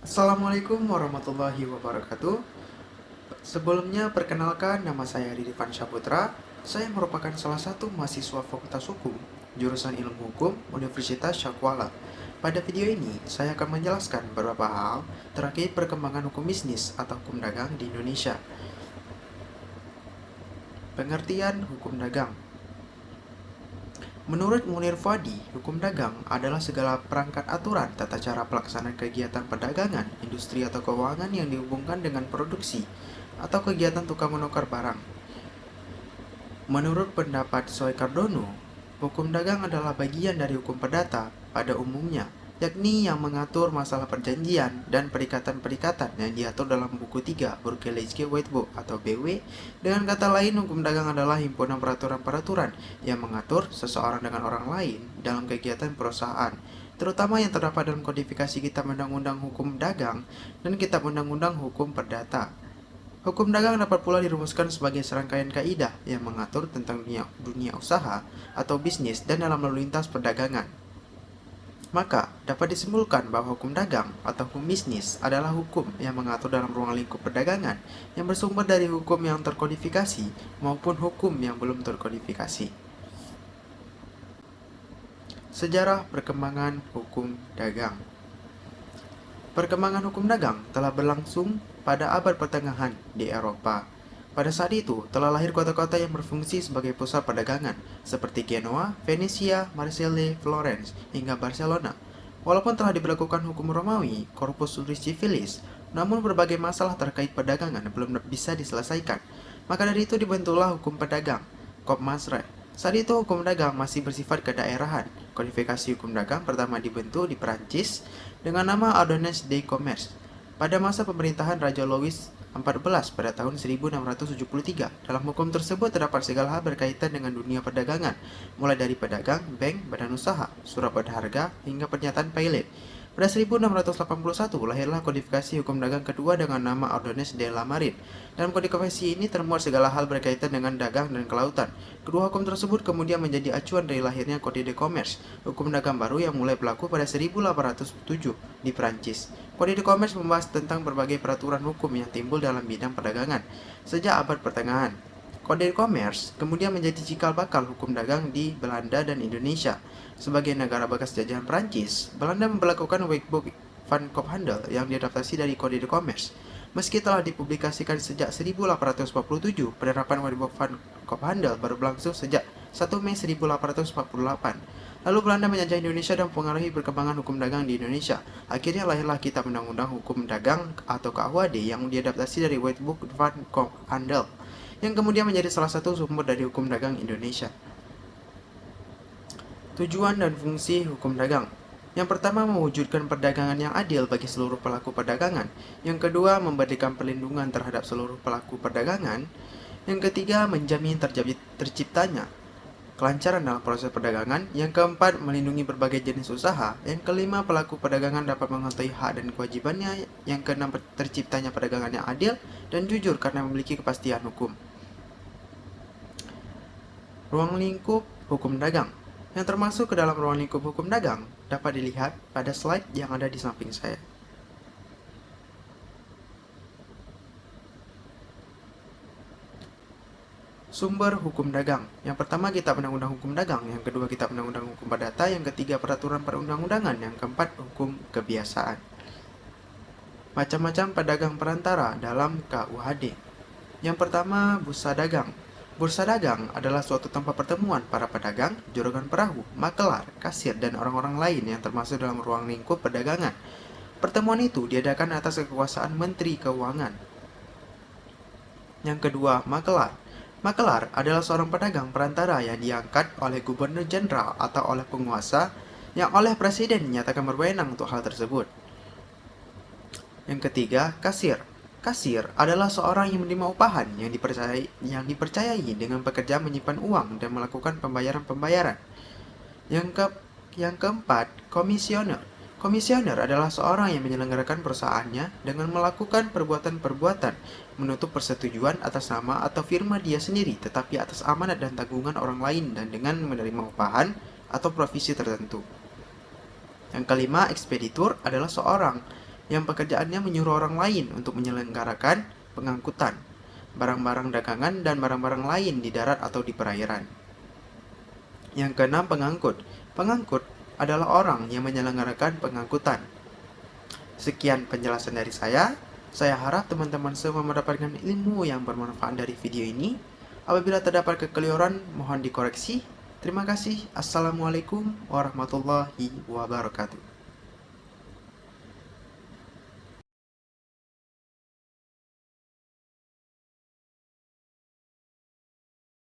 Assalamualaikum warahmatullahi wabarakatuh. Sebelumnya perkenalkan, nama saya Ridwan Syaputra. Saya merupakan salah satu mahasiswa Fakultas Hukum jurusan Ilmu Hukum Universitas Syakwala. Pada video ini, saya akan menjelaskan beberapa hal terkait perkembangan hukum bisnis atau hukum dagang di Indonesia. Pengertian hukum dagang. Menurut Munir Fadi, hukum dagang adalah segala perangkat aturan tata cara pelaksanaan kegiatan perdagangan, industri atau keuangan yang dihubungkan dengan produksi atau kegiatan tukar menukar barang. Menurut pendapat Soe Cardono, hukum dagang adalah bagian dari hukum perdata pada umumnya, yakni yang mengatur masalah perjanjian dan perikatan-perikatan yang diatur dalam buku 3 Burgerlijke Wetboek atau BW. Dengan kata lain, hukum dagang adalah himpunan peraturan-peraturan yang mengatur seseorang dengan orang lain dalam kegiatan perusahaan, terutama yang terdapat dalam kodifikasi Kitab Undang-Undang Hukum Dagang dan Kitab Undang-Undang Hukum Perdata. Hukum dagang dapat pula dirumuskan sebagai serangkaian kaidah yang mengatur tentang dunia usaha atau bisnis dan dalam lalu lintas perdagangan. Maka, dapat disimpulkan bahwa hukum dagang atau hukum bisnis adalah hukum yang mengatur dalam ruang lingkup perdagangan yang bersumber dari hukum yang terkodifikasi maupun hukum yang belum terkodifikasi. Sejarah perkembangan hukum dagang. Perkembangan hukum dagang telah berlangsung pada abad pertengahan di Eropa. Pada saat itu, telah lahir kota-kota yang berfungsi sebagai pusat perdagangan, seperti Genoa, Venesia, Marseille, Florence, hingga Barcelona. Walaupun telah diberlakukan hukum Romawi, Corpus Juris Civilis, namun berbagai masalah terkait perdagangan belum bisa diselesaikan. Maka dari itu dibentuklah hukum pedagang, Kopmasre. Saat itu hukum dagang masih bersifat kedaerahan. Kodifikasi hukum dagang pertama dibentuk di Perancis dengan nama Ordonnance de Commerce pada masa pemerintahan Raja Louis XIV pada tahun 1673. Dalam hukum tersebut terdapat segala hal berkaitan dengan dunia perdagangan, mulai dari pedagang, bank, badan usaha, surat berharga, hingga pernyataan pilot. Pada 1681 lahirlah kodifikasi hukum dagang kedua dengan nama Ordonnance de la Marine. Dalam kodifikasi ini termuat segala hal berkaitan dengan dagang dan kelautan. Kedua hukum tersebut kemudian menjadi acuan dari lahirnya Code de Commerce, hukum dagang baru yang mulai berlaku pada 1807 di Prancis. Code de Commerce membahas tentang berbagai peraturan hukum yang timbul dalam bidang perdagangan sejak abad pertengahan. Code de Commerce kemudian menjadi cikal bakal hukum dagang di Belanda dan Indonesia. Sebagai negara bekas jajahan Prancis, Belanda memperlakukan Wetboek van Koophandel yang diadaptasi dari Code de Commerce. Meski telah dipublikasikan sejak 1847, penerapan Wetboek van Koophandel baru berlangsung sejak 1 Mei 1848. Lalu Belanda menjajah Indonesia dan mempengaruhi perkembangan hukum dagang di Indonesia. Akhirnya lahirlah Kitab Undang-Undang Hukum Dagang atau KUHD yang diadaptasi dari Wetboek van Koophandel, yang kemudian menjadi salah satu sumber dari hukum dagang Indonesia. Tujuan dan fungsi hukum dagang. Yang pertama, mewujudkan perdagangan yang adil bagi seluruh pelaku perdagangan. Yang kedua, memberikan perlindungan terhadap seluruh pelaku perdagangan. Yang ketiga, menjamin terciptanya kelancaran dalam proses perdagangan. Yang keempat, melindungi berbagai jenis usaha. Yang kelima, pelaku perdagangan dapat mengetahui hak dan kewajibannya. Yang keenam, terciptanya perdagangan yang adil dan jujur karena memiliki kepastian hukum. Ruang lingkup hukum dagang. Yang termasuk ke dalam ruang lingkup hukum dagang dapat dilihat pada slide yang ada di samping saya. Sumber hukum dagang. Yang pertama, Kitab Undang-Undang Hukum Dagang. Yang kedua, Kitab Undang-Undang Hukum Perdata. Yang ketiga, Peraturan Perundang-undangan. Yang keempat, Hukum Kebiasaan. Macam-macam pedagang perantara dalam KUHD. Yang pertama, bursa dagang. Bursa dagang adalah suatu tempat pertemuan para pedagang, juragan perahu, makelar, kasir, dan orang-orang lain yang termasuk dalam ruang lingkup perdagangan. Pertemuan itu diadakan atas kekuasaan Menteri Keuangan. Yang kedua, makelar. Makelar adalah seorang pedagang perantara yang diangkat oleh gubernur jenderal atau oleh penguasa yang oleh presiden dinyatakan berwenang untuk hal tersebut. Yang ketiga, kasir. Kasir adalah seorang yang menerima upahan yang dipercayai dengan pekerjaan menyimpan uang dan melakukan pembayaran-pembayaran. Yang keempat, komisioner. Komisioner adalah seorang yang menyelenggarakan perusahaannya dengan melakukan perbuatan-perbuatan menutup persetujuan atas nama atau firma dia sendiri, tetapi atas amanat dan tanggungan orang lain dan dengan menerima upahan atau provisi tertentu. Yang kelima, ekspeditur adalah seorang yang pekerjaannya menyuruh orang lain untuk menyelenggarakan pengangkutan barang-barang dagangan dan barang-barang lain di darat atau di perairan. Yang keenam, pengangkut. Pengangkut adalah orang yang menyelenggarakan pengangkutan. Sekian penjelasan dari saya. Saya harap teman-teman semua mendapatkan ilmu yang bermanfaat dari video ini. Apabila terdapat kekeliruan, mohon dikoreksi. Terima kasih. Assalamualaikum warahmatullahi wabarakatuh.